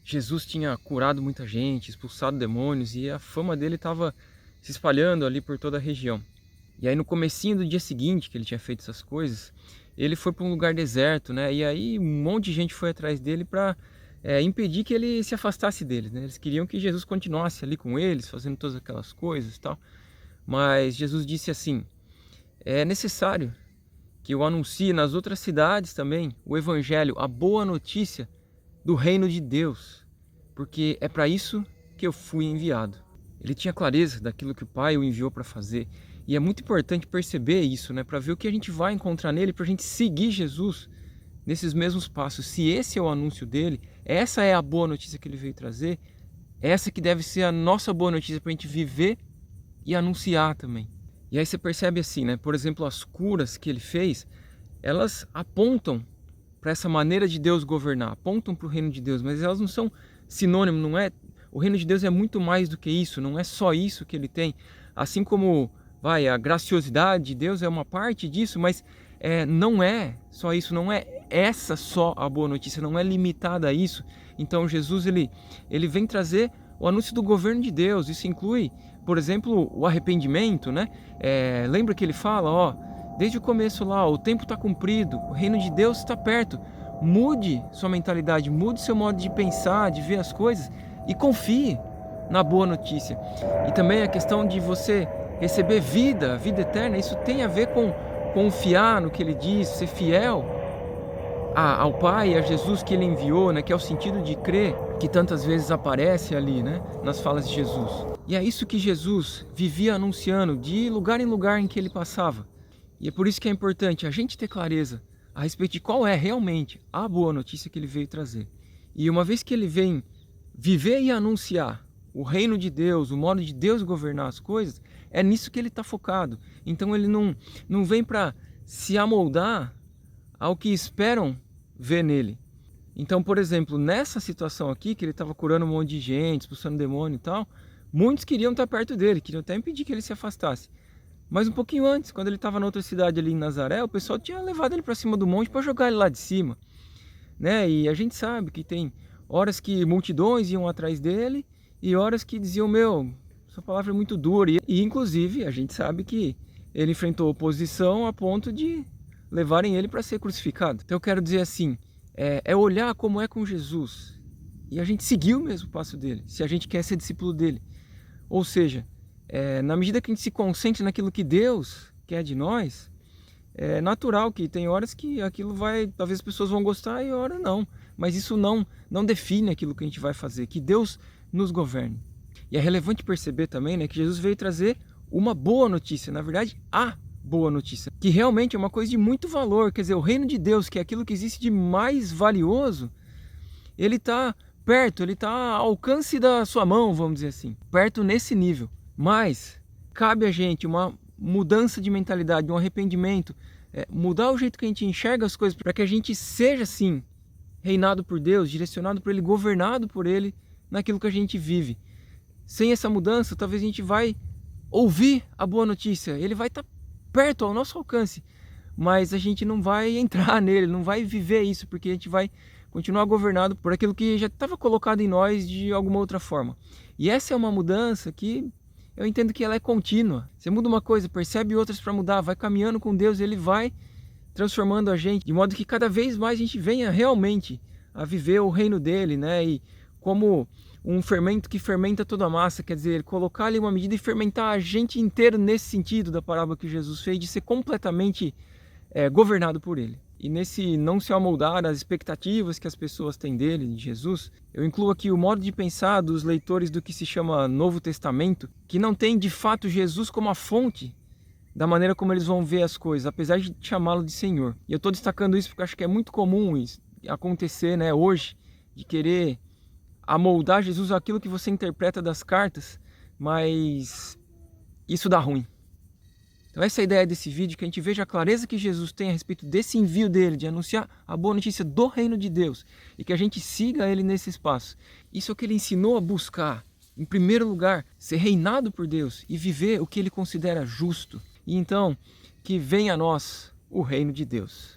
Jesus tinha curado muita gente, expulsado demônios e a fama dele estava se espalhando ali por toda a região. E aí no comecinho do dia seguinte que ele tinha feito essas coisas, ele foi para um lugar deserto, né? E aí um monte de gente foi atrás dele para impedir que ele se afastasse deles, né? Eles queriam que Jesus continuasse ali com eles, fazendo todas aquelas coisas e tal. Mas Jesus disse assim: é necessário que eu anuncie nas outras cidades também o evangelho, a boa notícia do reino de Deus, porque é para isso que eu fui enviado. Ele tinha clareza daquilo que o Pai o enviou para fazer, e é muito importante perceber isso, né, para ver o que a gente vai encontrar nele, para a gente seguir Jesus nesses mesmos passos. Se esse é o anúncio dele, essa é a boa notícia que ele veio trazer, essa que deve ser a nossa boa notícia para a gente viver e anunciar também. E aí você percebe assim, né? Por exemplo, as curas que ele fez, elas apontam para essa maneira de Deus governar, apontam para o reino de Deus, mas elas não são sinônimo, não é? O reino de Deus é muito mais do que isso, não é só isso que ele tem. Assim como a graciosidade de Deus é uma parte disso, mas não é só isso, não é essa só a boa notícia, não é limitada a isso. Então Jesus ele vem trazer o anúncio do governo de Deus. Isso inclui, por exemplo, o arrependimento, né? Lembra que ele fala, ó, desde o começo lá, o tempo está cumprido, o reino de Deus está perto. Mude sua mentalidade, mude seu modo de pensar, de ver as coisas e confie na boa notícia. E também a questão de você receber vida eterna, isso tem a ver com confiar no que ele diz, ser fiel ao Pai, a Jesus que ele enviou, né, que é o sentido de crer, que tantas vezes aparece ali, né, nas falas de Jesus. E é isso que Jesus vivia anunciando de lugar em lugar em que ele passava. E é por isso que é importante a gente ter clareza a respeito de qual é realmente a boa notícia que ele veio trazer. E uma vez que ele vem viver e anunciar o reino de Deus, o modo de Deus governar as coisas, é nisso que ele está focado. Então ele não vem para se amoldar ao que esperam ver nele. Então, por exemplo, nessa situação aqui, que ele estava curando um monte de gente, expulsando demônio e tal, muitos queriam estar perto dele, queriam até impedir que ele se afastasse. Mas um pouquinho antes, quando ele estava na outra cidade ali em Nazaré, o pessoal tinha levado ele para cima do monte para jogar ele lá de cima, né? E a gente sabe que tem horas que multidões iam atrás dele e horas que diziam, meu, essa palavra é muito dura. E inclusive a gente sabe que ele enfrentou oposição a ponto de levarem ele para ser crucificado. Então eu quero dizer assim, é olhar como é com Jesus e a gente seguir o mesmo passo dele, se a gente quer ser discípulo dele. Ou seja, na medida que a gente se concentre naquilo que Deus quer de nós, é natural que tem horas que aquilo talvez as pessoas vão gostar e hora não. Mas isso não define aquilo que a gente vai fazer, que Deus nos governe. E é relevante perceber também, né, que Jesus veio trazer uma boa notícia, na verdade, a boa notícia, que realmente é uma coisa de muito valor. Quer dizer, o reino de Deus, que é aquilo que existe de mais valioso, ele está perto, ele está ao alcance da sua mão, vamos dizer assim, perto nesse nível. Mas cabe a gente uma mudança de mentalidade, um arrependimento, mudar o jeito que a gente enxerga as coisas, para que a gente seja assim, reinado por Deus, direcionado por Ele, governado por Ele naquilo que a gente vive. Sem essa mudança, talvez a gente vai ouvir a boa notícia, ele vai estar perto, ao nosso alcance, mas a gente não vai entrar nele, não vai viver isso, porque a gente vai continuar governado por aquilo que já estava colocado em nós de alguma outra forma. E essa é uma mudança que eu entendo que ela é contínua. Você muda uma coisa, percebe outras para mudar, vai caminhando com Deus, Ele vai transformando a gente, de modo que cada vez mais a gente venha realmente a viver o reino dele, né? E como um fermento que fermenta toda a massa, quer dizer, colocar ali uma medida e fermentar a gente inteiro nesse sentido da parábola que Jesus fez, de ser completamente governado por ele. E nesse não se amoldar às expectativas que as pessoas têm dele, de Jesus, eu incluo aqui o modo de pensar dos leitores do que se chama Novo Testamento, que não tem de fato Jesus como a fonte da maneira como eles vão ver as coisas, apesar de chamá-lo de Senhor. E eu estou destacando isso porque eu acho que é muito comum isso acontecer, né, hoje, de querer amoldar Jesus àquilo que você interpreta das cartas, mas isso dá ruim. Então essa é a ideia desse vídeo, que a gente veja a clareza que Jesus tem a respeito desse envio dele, de anunciar a boa notícia do reino de Deus, e que a gente siga ele nesse espaço. Isso é o que ele ensinou a buscar, em primeiro lugar, ser reinado por Deus e viver o que ele considera justo. E então, que venha a nós o reino de Deus.